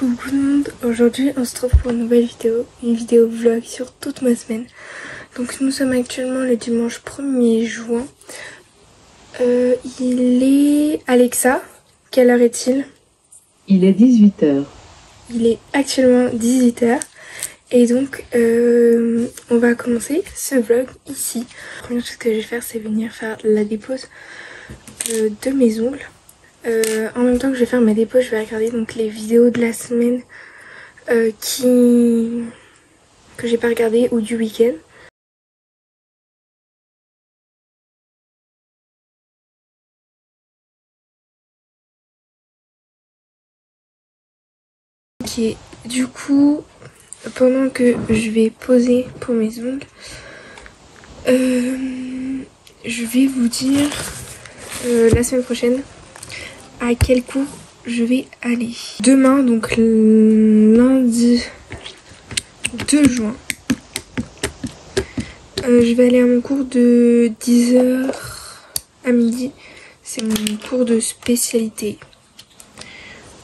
Coucou tout le monde, aujourd'hui on se trouve pour une nouvelle vidéo, une vidéo vlog sur toute ma semaine. Donc nous sommes actuellement le dimanche 1er juin. Il est... Alexa, quelle heure est-il? Il est 18h. Il est actuellement 18h. Et donc on va commencer ce vlog ici. La première chose que je vais faire, c'est venir faire la dépose de mes ongles. En même temps que je vais faire ma dépose, je vais regarder donc les vidéos de la semaine que j'ai pas regardé ou du week-end. Ok, du coup, pendant que je vais poser pour mes ongles, je vais vous dire la semaine prochaine à quel cours je vais aller. Demain, donc lundi 2 juin, je vais aller à mon cours de 10h à midi. C'est mon cours de spécialité.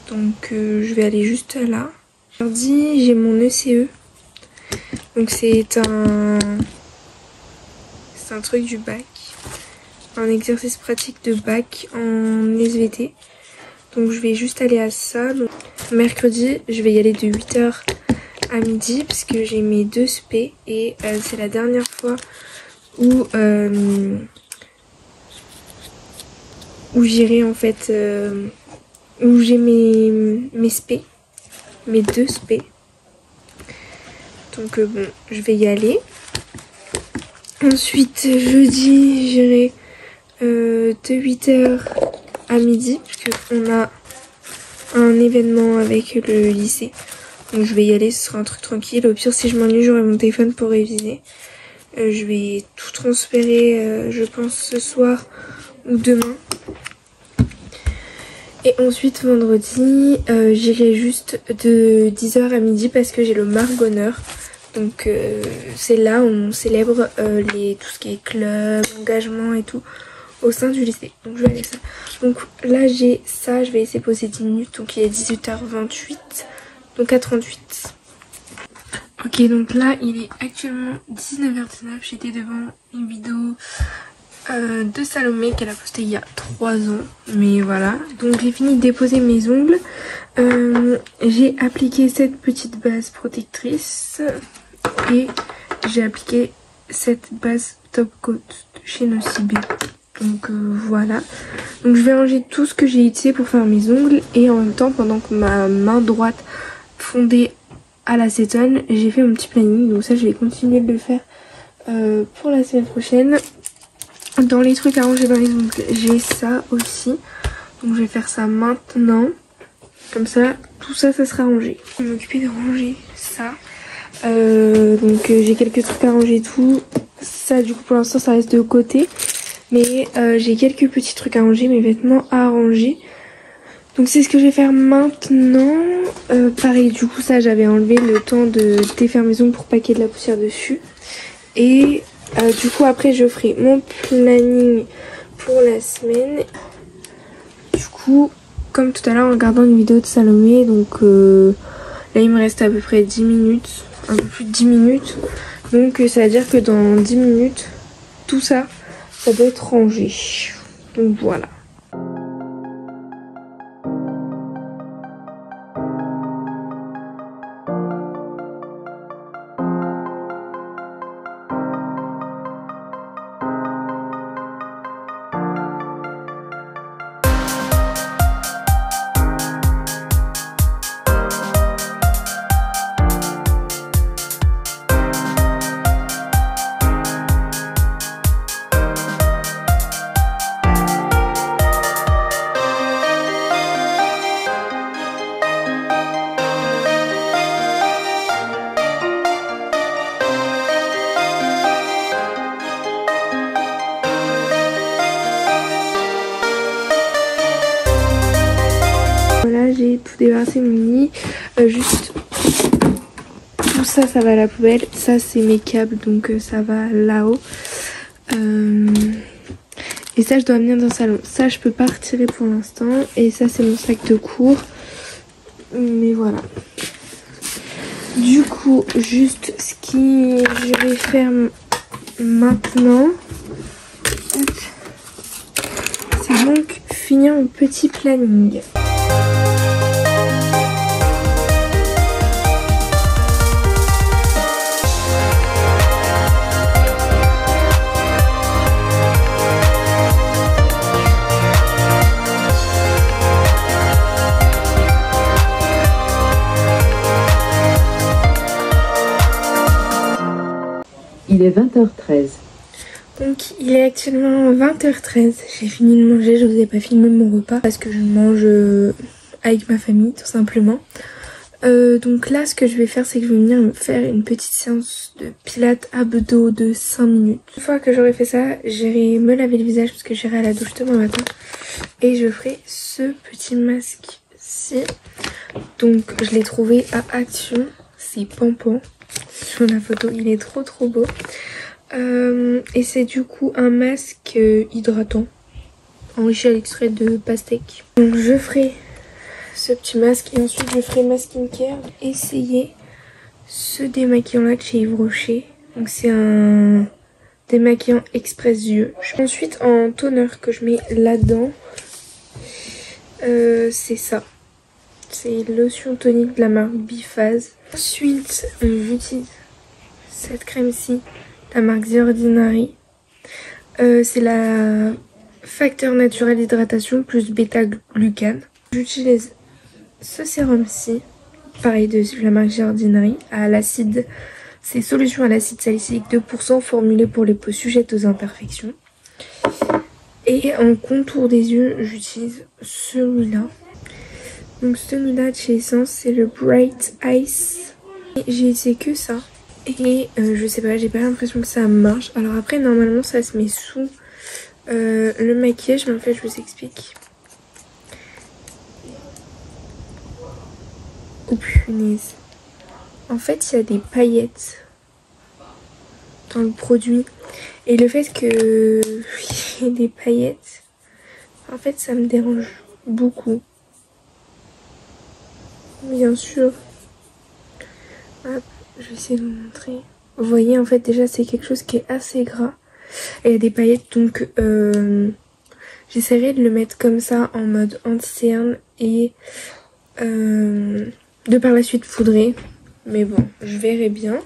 Donc je vais aller juste là. Mardi, j'ai mon ECE. Donc c'est un truc du bac. Un exercice pratique de bac en SVT. Donc je vais juste aller à ça. Donc, mercredi, je vais y aller de 8h à midi parce que j'ai mes 2 spé et c'est la dernière fois où j'irai en fait où j'ai mes spé, mes 2 spé. Donc bon, je vais y aller. Ensuite jeudi, j'irai de 8h à midi puisqu'on a un événement avec le lycée. Donc je vais y aller, ce sera un truc tranquille. Au pire, si je m'ennuie, j'aurai mon téléphone pour réviser. Je vais tout transférer, je pense, ce soir ou demain. Et ensuite, vendredi, j'irai juste de 10h à midi parce que j'ai le Margoneur. Donc c'est là où on célèbre tout ce qui est club, engagement et tout au sein du lycée. Donc je vais aller ça. Donc là j'ai ça, je vais essayer de poser 10 minutes. Donc il est 18h28. Donc à 38. Ok, donc là il est actuellement 19h19. J'étais devant une vidéo de Salomé qu'elle a postée il y a 3 ans. Mais voilà. Donc j'ai fini de déposer mes ongles. J'ai appliqué cette petite base protectrice. Et j'ai appliqué cette base top coat chez Nocibé. Donc voilà. Donc je vais ranger tout ce que j'ai utilisé pour faire mes ongles. Et en même temps, pendant que ma main droite fondait à l'acétone, j'ai fait mon petit planning. Donc ça, je vais continuer de le faire pour la semaine prochaine. Dans les trucs à ranger dans les ongles, j'ai ça aussi. Donc je vais faire ça maintenant. Comme ça, tout ça, ça sera rangé. Je vais m'occuper de ranger ça. Donc j'ai quelques trucs à ranger et tout. Ça du coup pour l'instant ça reste de côté. Mais j'ai quelques petits trucs à ranger, mes vêtements à ranger. Donc c'est ce que je vais faire maintenant. Pareil du coup ça j'avais enlevé le temps de défaire mes ongles pour pas qu'il y ait de la poussière dessus. Et du coup après je ferai mon planning pour la semaine. Du coup comme tout à l'heure en regardant une vidéo de Salomé. Donc là il me reste à peu près 10 minutes. Un peu plus de 10 minutes. Donc ça veut dire que dans 10 minutes, tout ça, ça doit être rangé. Donc voilà. Voilà, j'ai tout débarrassé mon lit. Juste tout ça, ça va à la poubelle. Ça, c'est mes câbles, donc ça va là-haut. Et ça, je dois amener dans le salon. Ça, je peux pas retirer pour l'instant. Et ça, c'est mon sac de cours. Mais voilà. Du coup, juste ce que je vais faire maintenant, c'est donc finir mon petit planning. Il est 20h13. Donc il est actuellement 20h13, j'ai fini de manger, je vous ai pas filmé mon repas parce que je mange avec ma famille tout simplement. Donc là ce que je vais faire c'est que je vais venir me faire une petite séance de pilates abdos de 5 minutes. Une fois que j'aurai fait ça, j'irai me laver le visage parce que j'irai à la douche demain matin. Et je ferai ce petit masque-ci. Donc je l'ai trouvé à Action, c'est Pampan. Sur la photo, il est trop beau. Et c'est du coup un masque hydratant enrichi à l'extrait de pastèque. Donc je ferai ce petit masque et ensuite je ferai ma skincare. Essayer ce démaquillant là de chez Yves Rocher. Donc c'est un démaquillant express yeux. Ensuite en toner que je mets là-dedans, c'est ça. C'est lotion tonique de la marque Biphase. Ensuite j'utilise cette crème-ci de la marque The Ordinary. C'est la facteur naturel d'hydratation plus bêta-glucane. J'utilise ce sérum-ci, pareil de la marque The Ordinary, à l'acide. C'est solution à l'acide salicylique 2% formulé pour les peaux sujettes aux imperfections. Et en contour des yeux, j'utilise celui-là. Donc celui-là de chez Essence, c'est le Bright Ice. J'ai essayé que ça. Et je sais pas, j'ai pas l'impression que ça marche. Alors après, normalement, ça se met sous le maquillage. Mais en fait, je vous explique. Oh punaise. En fait, il y a des paillettes dans le produit. Et le fait qu'il y ait des paillettes, en fait, ça me dérange beaucoup. Bien sûr. Hop, je vais essayer de vous montrer. Vous voyez, en fait, déjà, c'est quelque chose qui est assez gras. Et il y a des paillettes, donc j'essaierai de le mettre comme ça, en mode anti-cerne. Et de par la suite poudrer. Mais bon, je verrai bien.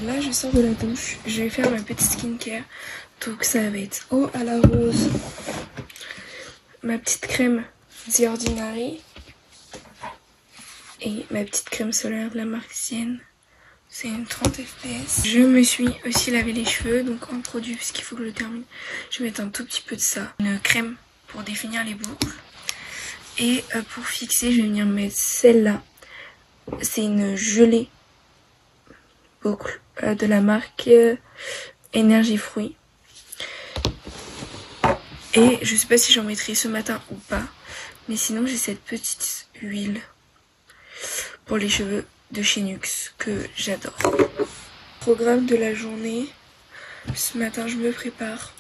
Là je sors de la douche, je vais faire ma petite skincare. Donc ça va être eau à la rose, ma petite crème The Ordinary et ma petite crème solaire de la marque Sienne. C'est une 30 fps. Je me suis aussi lavé les cheveux, donc en produit, parce qu'il faut que je le termine, je vais mettre un tout petit peu de ça. Une crème pour définir les boucles. Et pour fixer, je vais venir mettre celle-là. C'est une gelée boucle de la marque Énergie Fruits. Et je sais pas si j'en mettrai ce matin ou pas. Mais sinon j'ai cette petite huile pour les cheveux de chez Nuxe que j'adore. Programme de la journée. Ce matin je me prépare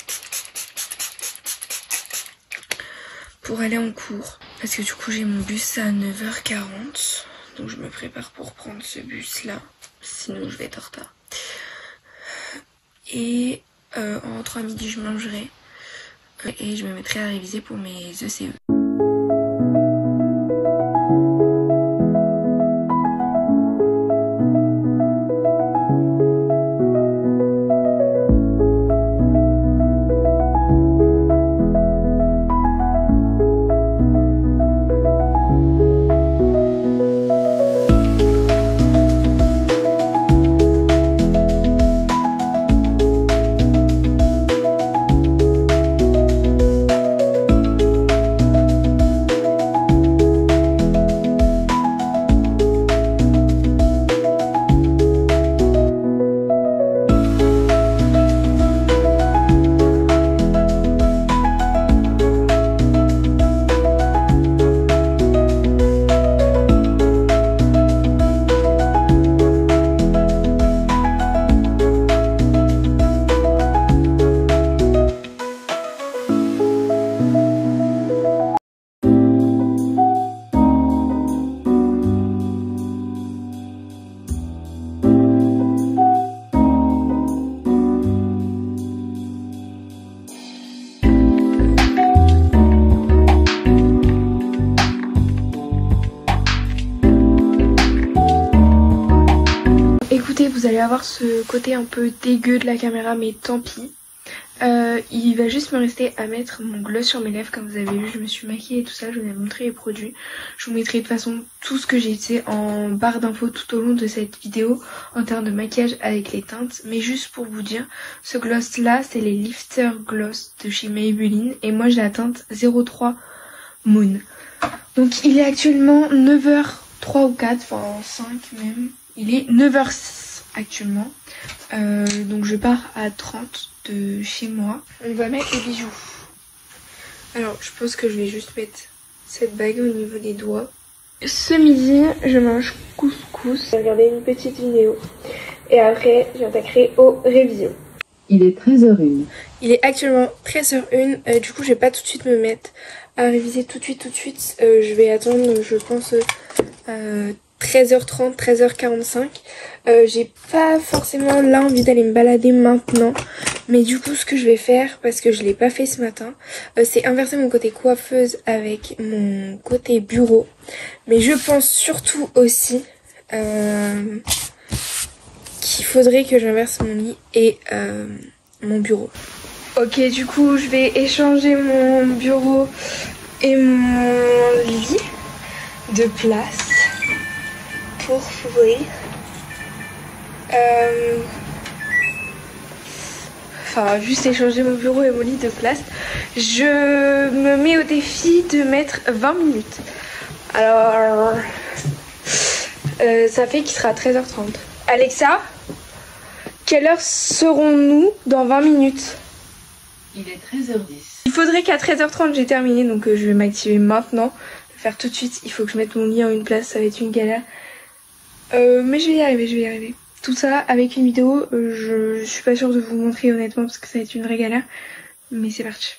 pour aller en cours. Parce que du coup j'ai mon bus à 9h40. Donc je me prépare pour prendre ce bus là. Sinon je vais être en retard. Et en rentrant à midi je mangerai et je me mettrai à réviser pour mes ECE. Écoutez, vous allez avoir ce côté un peu dégueu de la caméra, mais tant pis. Il va juste me rester à mettre mon gloss sur mes lèvres. Comme vous avez vu, je me suis maquillée et tout ça, je vous ai montré les produits. Je vous mettrai de toute façon tout ce que j'ai utilisé en barre d'infos tout au long de cette vidéo en termes de maquillage avec les teintes. Mais juste pour vous dire, ce gloss là c'est les Lifter Gloss de chez Maybelline et moi j'ai la teinte 03 Moon. Donc il est actuellement 9h03 ou 4, enfin 5 même. Il est 9h06 actuellement. Donc je pars à 30 de chez moi. On va mettre les bijoux. Alors je pense que je vais juste mettre cette bague au niveau des doigts. Ce midi je mange couscous. J'ai regardé une petite vidéo. Et après j'attaquerai aux révisions. Il est 13h01. Il est actuellement 13h01. Du coup je vais pas tout de suite me mettre à réviser tout de suite. Je vais attendre je pense 13h30, 13h45. J'ai pas forcément là envie d'aller me balader maintenant. Mais du coup ce que je vais faire, parce que je l'ai pas fait ce matin, c'est inverser mon côté coiffeuse avec mon côté bureau. Mais je pense surtout aussi qu'il faudrait que j'inverse mon lit et mon bureau. Ok, du coup je vais échanger mon bureau et mon lit de place pour s'ouvrir. Enfin, juste échanger mon bureau et mon lit de place. Je me mets au défi de mettre 20 minutes. Alors, ça fait qu'il sera 13h30. Alexa, quelle heure serons-nous dans 20 minutes? Il est 13h10. Il faudrait qu'à 13h30 j'ai terminé, donc je vais m'activer maintenant. Je vais faire tout de suite. Il faut que je mette mon lit en une place, ça va être une galère. Mais je vais y arriver. Tout ça avec une vidéo, je suis pas sûre de vous montrer honnêtement parce que ça va être une vraie galère. Mais c'est parti.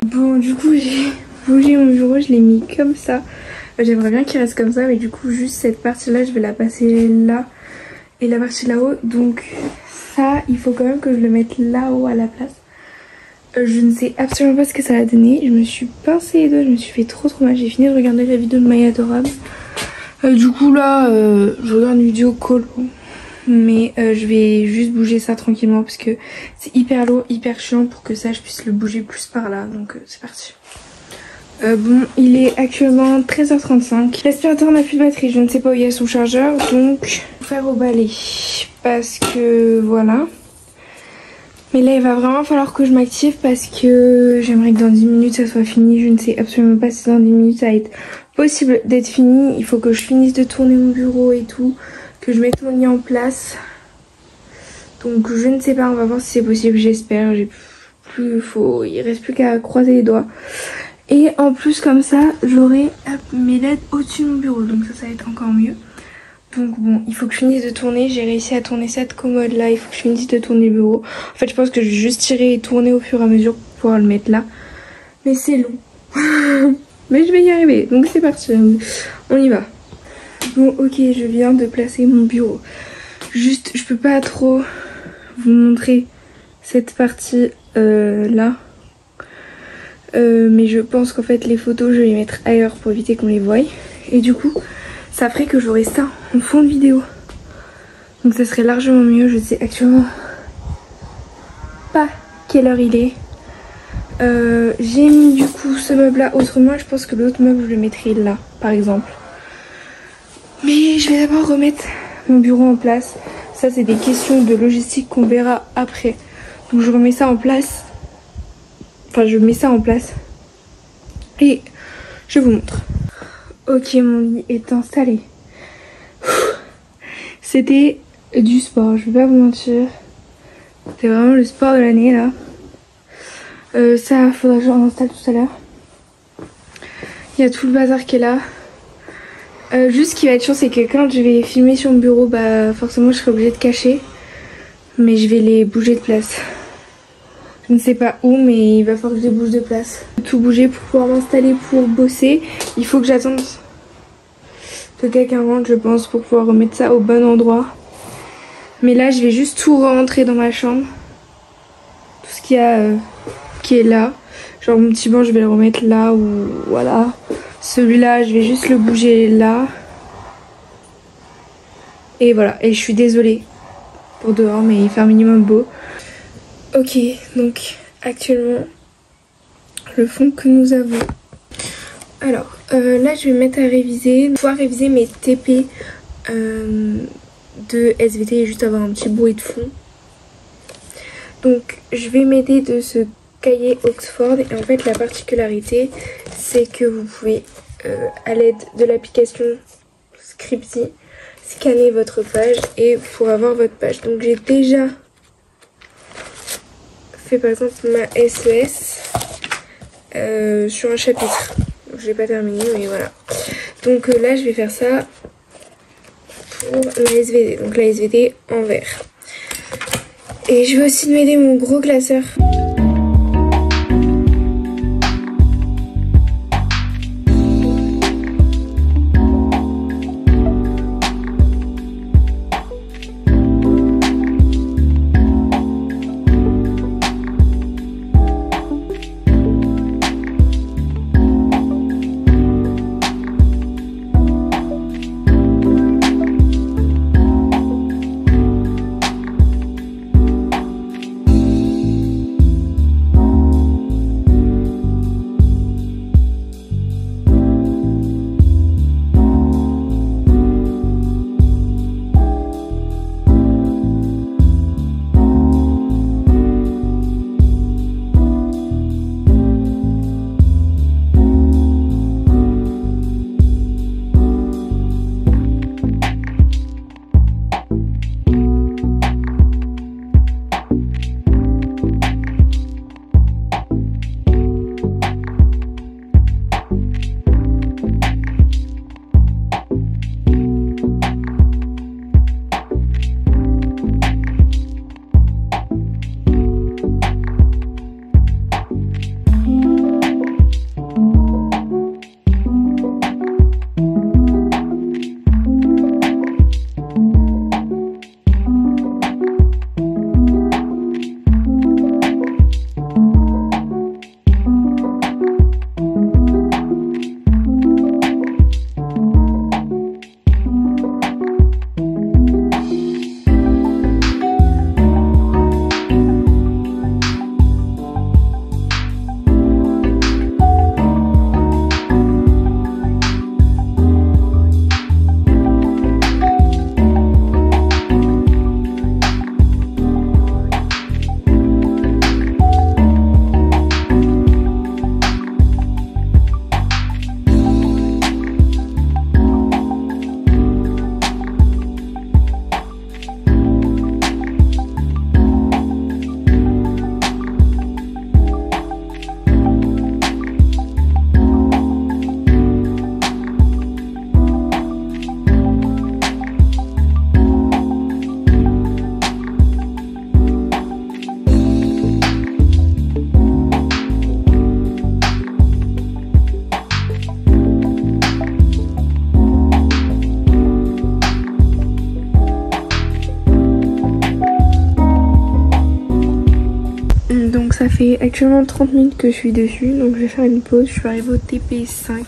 Bon, du coup j'ai bougé mon bureau, je l'ai mis comme ça. J'aimerais bien qu'il reste comme ça, mais du coup juste cette partie là je vais la passer là et la partie là-haut. Donc ça il faut quand même que je le mette là-haut à la place. Je ne sais absolument pas ce que ça va donner. Je me suis pincé les doigts, je me suis fait trop mal. J'ai fini de regarder la vidéo de My Adorable. Du coup là je regarde une vidéo colo. Mais je vais juste bouger ça tranquillement parce que c'est hyper lourd, hyper chiant pour que ça je puisse le bouger plus par là. Donc c'est parti. Bon, il est actuellement 13h35. L'aspirateur n'a plus de batterie, je ne sais pas où il y a son chargeur, donc faire au balai parce que voilà. Mais là il va vraiment falloir que je m'active parce que j'aimerais que dans 10 minutes ça soit fini. Je ne sais absolument pas si dans 10 minutes ça va être possible d'être fini. Il faut que je finisse de tourner mon bureau et tout, que je mette mon lit en place. Donc je ne sais pas, on va voir si c'est possible, j'espère. Il reste plus qu'à croiser les doigts. Et en plus comme ça j'aurai mes LED au-dessus de mon bureau, donc ça va être encore mieux. Donc bon, il faut que je finisse de tourner, j'ai réussi à tourner cette commode là, il faut que je finisse de tourner le bureau. En fait je pense que je vais juste tirer et tourner au fur et à mesure pour pouvoir le mettre là. Mais c'est long. Mais je vais y arriver, donc c'est parti, on y va. Bon ok, je viens de placer mon bureau. Juste, je peux pas trop vous montrer cette partie là. Mais je pense qu'en fait les photos je vais les mettre ailleurs pour éviter qu'on les voie. Et du coup ça ferait que j'aurai ça en fond de vidéo. Donc ça serait largement mieux. Je sais actuellement pas quelle heure il est. J'ai mis du coup ce meuble là. Autrement je pense que l'autre meuble je le mettrai là par exemple. Mais je vais d'abord remettre mon bureau en place. Ça c'est des questions de logistique qu'on verra après. Donc je remets ça en place. Enfin je mets ça en place. Et je vous montre. Ok, mon lit est installé. C'était du sport, je vais pas vous mentir. C'était vraiment le sport de l'année là. Ça faudra que je l'installe tout à l'heure. Il y a tout le bazar qui est là. Juste ce qui va être chiant c'est que quand je vais filmer sur mon bureau, bah forcément je serai obligée de cacher. Mais je vais les bouger de place. Je ne sais pas où mais il va falloir que je les bouge de place. Tout bouger pour pouvoir m'installer pour bosser. Il faut que j'attende que quelqu'un rentre je pense pour pouvoir remettre ça au bon endroit. Mais là je vais juste tout rentrer dans ma chambre. Tout ce qu'il y a qui est là. Genre mon petit banc je vais le remettre là ou voilà. Celui-là je vais juste le bouger là. Et voilà. Et je suis désolée pour dehors mais il fait un minimum beau. Ok donc actuellement le fond que nous avons. Alors là je vais me mettre à réviser. Pouvoir réviser mes TP de SVT et juste avoir un petit bruit de fond. Donc je vais m'aider de ce cahier Oxford et en fait la particularité c'est que vous pouvez à l'aide de l'application Scripty scanner votre page et pour avoir votre page. Donc j'ai déjà fait par exemple ma SES sur un chapitre. Donc je l'ai pas terminé mais voilà. Donc là je vais faire ça pour la SVT. Donc la SVT en vert. Et je vais aussi m'aider mon gros classeur. fait actuellement 30 minutes que je suis dessus, donc je vais faire une pause. Je suis arrivée au TP5.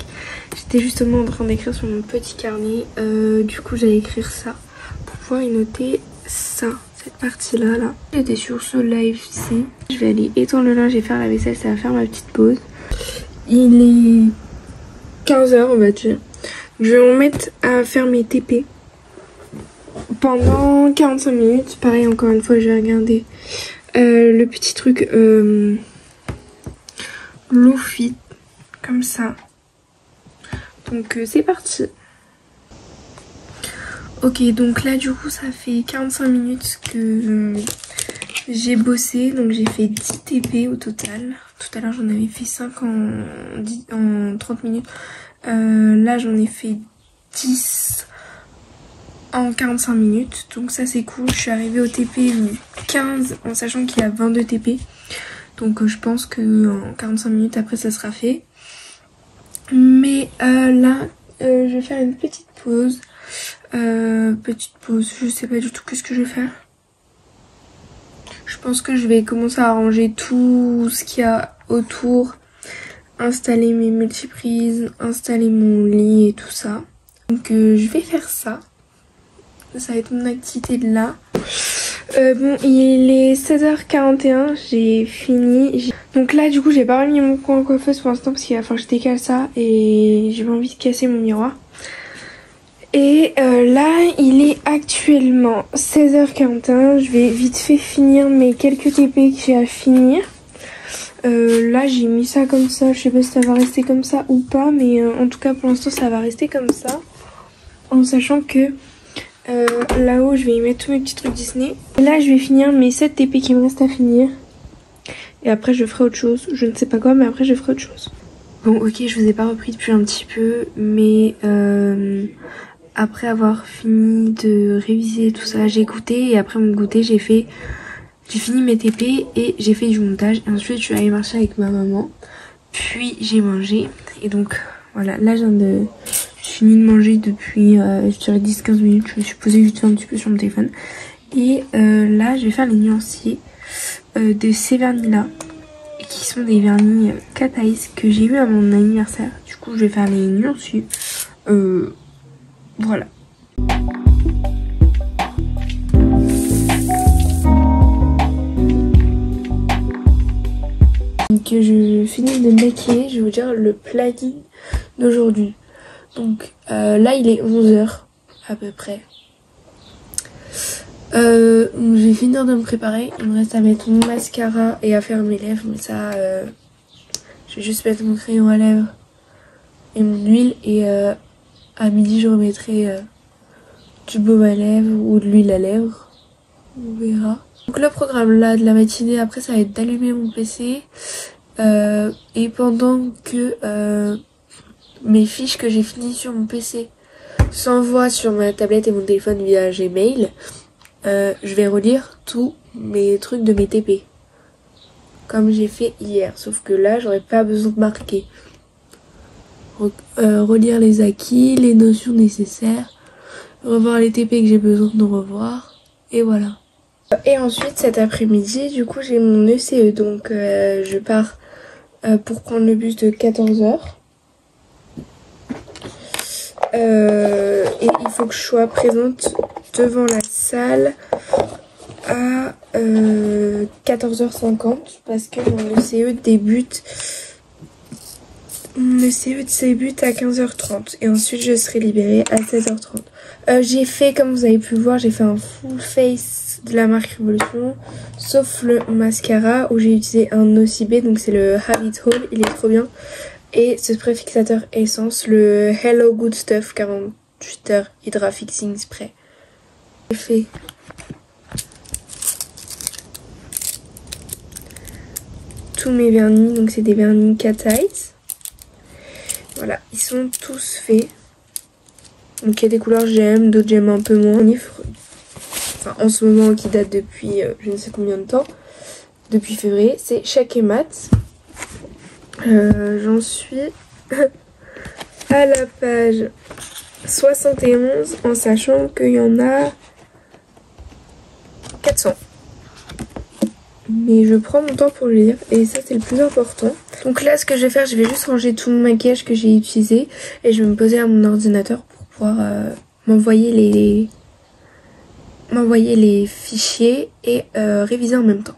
J'étais justement en train d'écrire sur mon petit carnet. Du coup j'allais écrire ça pour pouvoir y noter ça, cette partie-là. Là. J'étais sur ce live ici. Je vais aller étendre le linge et faire la vaisselle, ça va faire ma petite pause. Il est 15h on va dire. Je vais me mettre à faire mes TP pendant 45 minutes. Pareil, encore une fois, je vais regarder le petit truc Lofi, comme ça. Donc c'est parti. Ok, donc là du coup ça fait 45 minutes que j'ai bossé. Donc j'ai fait 10 TP au total. Tout à l'heure j'en avais fait 5 en 30 minutes. Là j'en ai fait 10 en 45 minutes. Donc ça c'est cool. Je suis arrivée au TP 15 en sachant qu'il y a 22 TP. Donc je pense que en 45 minutes après ça sera fait. Mais là je vais faire une petite pause. Je sais pas du tout qu'est-ce que je vais faire. Je pense que je vais commencer à ranger tout ce qu'il y a autour. Installer mes multiprises, installer mon lit et tout ça. Donc je vais faire ça. Ça va être mon activité de là. Bon, il est 16h41, j'ai fini. Donc là, du coup, j'ai pas remis mon coin coiffeuse pour l'instant parce qu'il va falloir que je décale ça et j'ai pas envie de casser mon miroir. Et là, il est actuellement 16h41. Je vais vite fait finir mes quelques TP que j'ai à finir. Là, j'ai mis ça comme ça. Je sais pas si ça va rester comme ça ou pas, mais en tout cas, pour l'instant, ça va rester comme ça. En sachant que là-haut je vais y mettre tous mes petits trucs Disney. Et là je vais finir mes 7 TP qui me restent à finir. Et après je ferai autre chose. Je ne sais pas quoi mais après je ferai autre chose. Bon ok, je vous ai pas repris depuis un petit peu. Mais après avoir fini de réviser tout ça, j'ai goûté. Et après mon goûter j'ai fini mes TP et j'ai fait du montage. Et ensuite je suis allée marcher avec ma maman. Puis j'ai mangé. Et donc voilà, là j'ai fini de manger depuis je dirais 10-15 minutes. Je me suis posée juste un petit peu sur mon téléphone. Et là je vais faire les nuanciers de ces vernis là. Qui sont des vernis Cat Eyes que j'ai eu à mon anniversaire. Du coup je vais faire les nuanciers. Voilà. Donc je finis de maquiller. Je vais vous dire le planning d'aujourd'hui. Donc là il est 11h à peu près. Je vais finir de me préparer. Il me reste à mettre mon mascara et à faire mes lèvres. Mais ça je vais juste mettre mon crayon à lèvres et mon huile. Et à midi je remettrai du baume à lèvres ou de l'huile à lèvres. On verra. Donc le programme là de la matinée après ça va être d'allumer mon PC. Et pendant que mes fiches que j'ai finies sur mon PC s'envoient sur ma tablette et mon téléphone via Gmail, je vais relire tous mes trucs de mes TP. Comme j'ai fait hier. Sauf que là, j'aurais pas besoin de marquer. Relire les acquis, les notions nécessaires, revoir les TP que j'ai besoin de revoir. Et voilà. Et ensuite, cet après-midi, du coup, j'ai mon ECE. Donc, je pars pour prendre le bus de 14h. Et il faut que je sois présente devant la salle à 14h50 parce que mon ECE débute à 15h30 et ensuite je serai libérée à 16h30. J'ai fait, comme vous avez pu le voir, j'ai fait un full face de la marque Révolution sauf le mascara où j'ai utilisé un Nocibé, donc c'est le Habit Hole, il est trop bien. Et ce spray fixateur essence, le Hello Good Stuff 48 heures Hydra Fixing Spray. J'ai fait tous mes vernis, donc c'est des vernis Cat Eyes. Voilà, ils sont tous faits. Donc il y a des couleurs que j'aime, d'autres j'aime un peu moins. Enfin en ce moment qui date depuis je ne sais combien de temps. Depuis février, c'est Shake et Mat. J'en suis à la page 71 en sachant qu'il y en a 400. mais je prends mon temps pour le lire et ça c'est le plus important. Donc là ce que je vais faire, je vais juste ranger tout mon maquillage que j'ai utilisé et je vais me poser à mon ordinateur pour pouvoir m'envoyer les fichiers et réviser en même temps.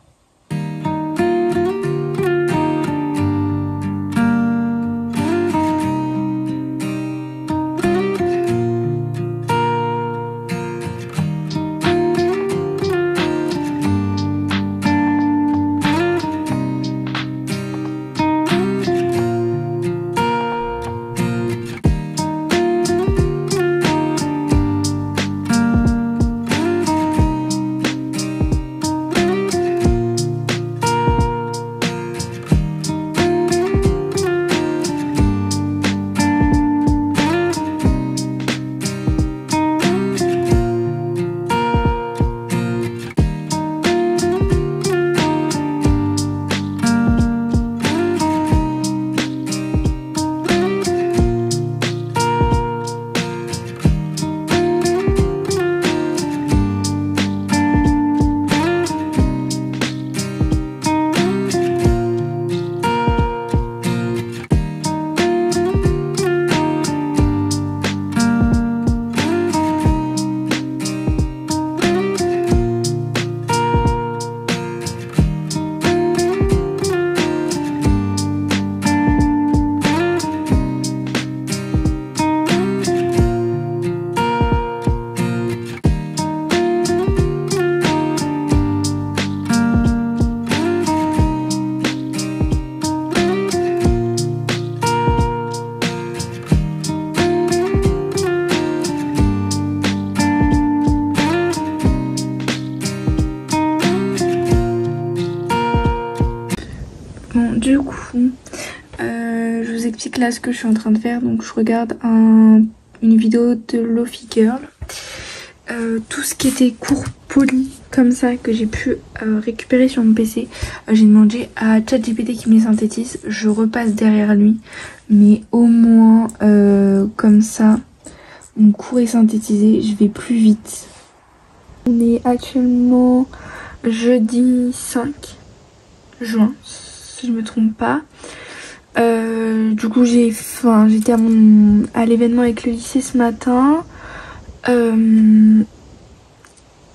Bon, du coup, je vous explique là ce que je suis en train de faire. Donc je regarde une vidéo de Lofi Girl. Tout ce qui était cours poli comme ça que j'ai pu récupérer sur mon PC, j'ai demandé à ChatGPT qui me les synthétise. Je repasse derrière lui, mais au moins comme ça mon cours est synthétisé, je vais plus vite. On est actuellement jeudi 5 juin si je me trompe pas. Du coup j'étais à l'événement avec le lycée ce matin.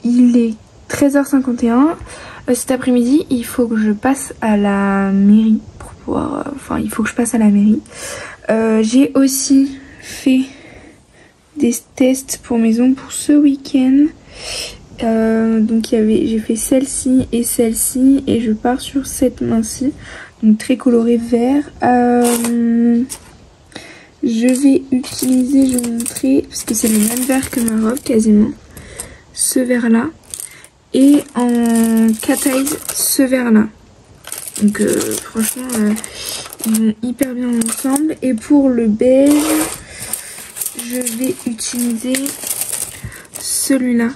Il est 13h51. Cet après-midi, il faut que je passe à la mairie pour pouvoir. Il faut que je passe à la mairie. J'ai aussi fait des tests pour mes ongles pour ce week-end. Donc j'ai fait celle-ci et je pars sur cette main-ci, donc très colorée vert. Je vais utiliser, je vais vous montrer, parce que c'est le même vert que ma robe quasiment, ce vert là, et en cat eyes ce vert là. Donc franchement ils vont hyper bien ensemble. Et pour le beige, je vais utiliser celui-là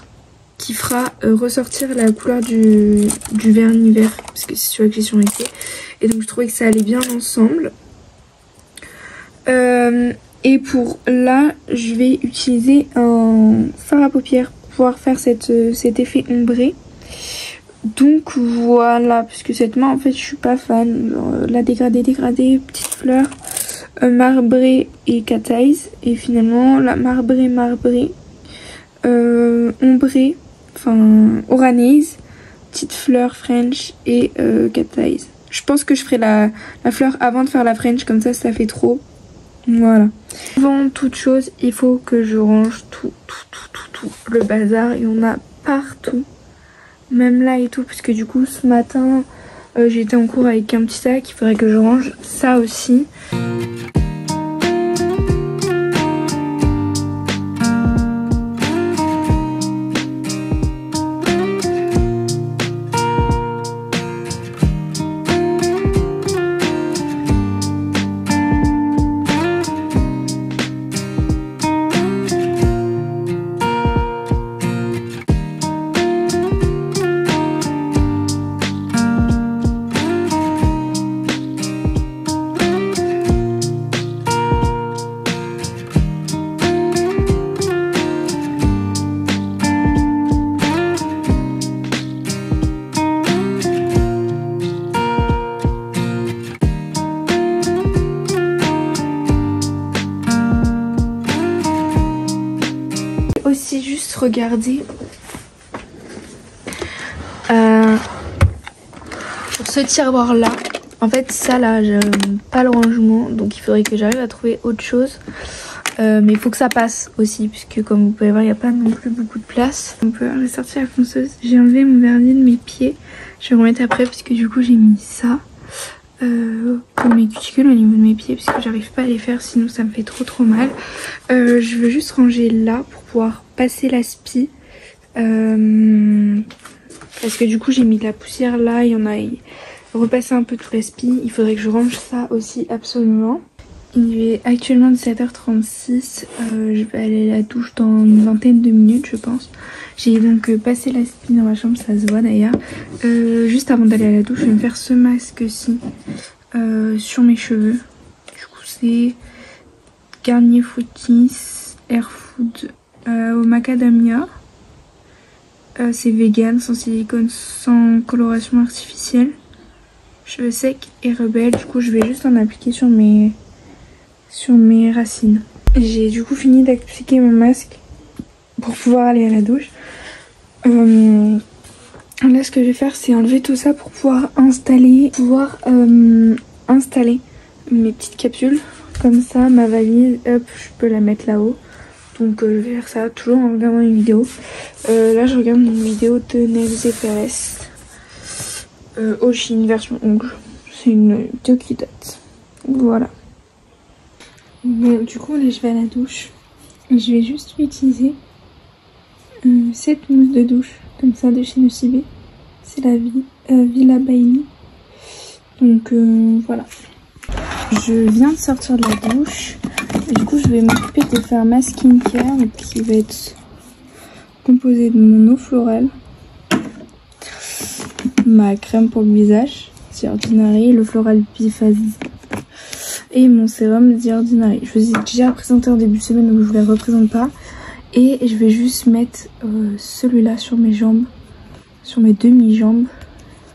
qui fera ressortir la couleur du vernis vert, parce que c'est celui que j'ai sur les pieds. Et donc je trouvais que ça allait bien ensemble. Et pour là, je vais utiliser un fard à paupières pour pouvoir faire cet effet ombré. Donc voilà, parce que cette main en fait je suis pas fan. Genre, la dégradée, petite fleur, marbré et cat eyes. Et finalement la marbré, ombré, oranise, petite fleur French et cat eyes. Je pense que je ferai la fleur avant de faire la French, comme ça fait trop. Voilà. Avant toute chose, il faut que je range tout. Le bazar, il y en a partout. Même là et tout, parce que du coup ce matin j'étais en cours avec un petit sac, il faudrait que je range ça aussi. regarder pour ce tiroir là. En fait ça là j'aime pas le rangement, donc il faudrait que j'arrive à trouver autre chose. Mais il faut que ça passe aussi, puisque comme vous pouvez voir il n'y a pas non plus beaucoup de place. On peut ressortir la fonceuse. J'ai enlevé mon vernis de mes pieds. Je vais remettre après puisque du coup j'ai mis ça comme mes cuticules au niveau de mes pieds, puisque j'arrive pas à les faire sinon ça me fait trop mal. Je veux juste ranger là pour pouvoir passer l'aspi. Parce que du coup j'ai mis de la poussière là, il y en a repassé un peu tout l'aspi. Il faudrait que je range ça aussi absolument. Il est actuellement 17h36, je vais aller à la douche dans une vingtaine de minutes je pense. J'ai donc passé l'aspi dans ma chambre, ça se voit d'ailleurs. Juste avant d'aller à la douche, je vais me faire ce masque-ci sur mes cheveux. Du coup c'est Garnier Fructis Air Food au macadamia. C'est vegan, sans silicone, sans coloration artificielle. Cheveux secs et rebelles, du coup je vais juste en appliquer sur mes racines. J'ai du coup fini d'appliquer mon masque pour pouvoir aller à la douche. Là ce que je vais faire c'est enlever tout ça pour pouvoir installer mes petites capsules. Comme ça ma valise, hop, je peux la mettre là-haut. Donc je vais faire ça toujours en regardant une vidéo. Là je regarde une vidéo de Nelzé Pérez. Oshin version ongle. C'est une vidéo qui date. Voilà. Bon, du coup là je vais à la douche. Je vais juste utiliser cette mousse de douche comme ça de chez Nocibé. C'est la Villa Bailey. Donc voilà. Je viens de sortir de la douche. Et du coup je vais m'occuper de faire ma skincare qui va être composée de mon eau florale, ma crème pour le visage The Ordinary, le floral biphase et mon sérum The Ordinary. Je vous ai déjà présenté en début de semaine donc je vous les représente pas. Et je vais juste mettre celui-là sur mes jambes, sur mes demi-jambes.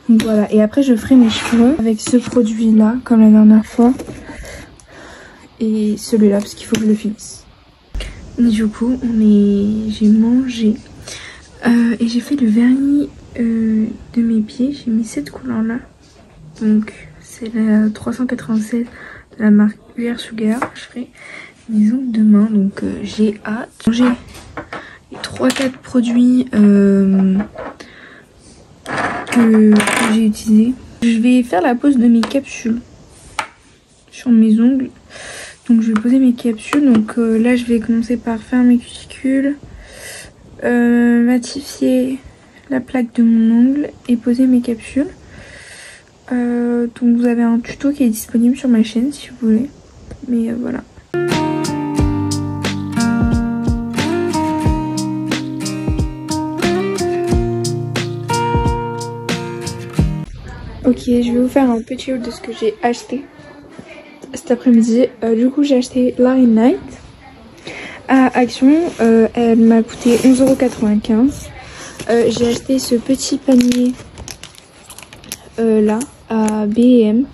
Donc voilà, et après je ferai mes cheveux avec ce produit là comme la dernière fois. Et celui-là parce qu'il faut que je le finisse. Du coup j'ai mangé et j'ai fait le vernis de mes pieds. J'ai mis cette couleur là, donc c'est la 396 de la marque UR Sugar. Je ferai mes ongles demain, donc j'ai hâte. J'ai 3-4 produits que j'ai utilisés. Je vais faire la pose de mes capsules sur mes ongles. Donc je vais poser mes capsules. Donc là je vais commencer par faire mes cuticules, matifier la plaque de mon ongle et poser mes capsules. Donc vous avez un tuto qui est disponible sur ma chaîne si vous voulez. Mais voilà. Ok, je vais vous faire un petit haul de ce que j'ai acheté cet après-midi. Du coup j'ai acheté la Ring Light à Action. Elle m'a coûté 11,95 €. J'ai acheté ce petit panier là à B&M.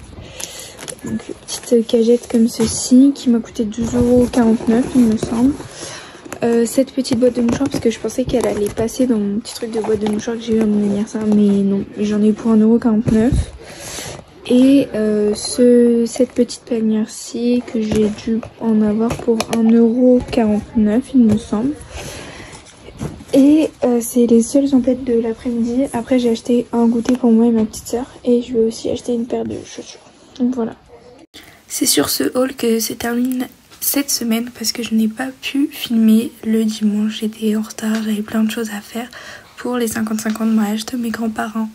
Donc petite cagette comme ceci qui m'a coûté 12,49 € il me semble. Cette petite boîte de mouchoirs parce que je pensais qu'elle allait passer dans mon petit truc de boîte de mouchoirs que j'ai eu à mon anniversaire, mais non, j'en ai eu pour 1,49 €. Et cette petite panière-ci que j'ai dû en avoir pour 1,49 € il me semble. Et c'est les seules emplettes de l'après-midi. Après j'ai acheté un goûter pour moi et ma petite soeur. Et je vais aussi acheter une paire de chaussures. Donc voilà. C'est sur ce haul que se termine cette semaine parce que je n'ai pas pu filmer le dimanche. J'étais en retard, j'avais plein de choses à faire pour les 55 ans de mariage de mes grands-parents.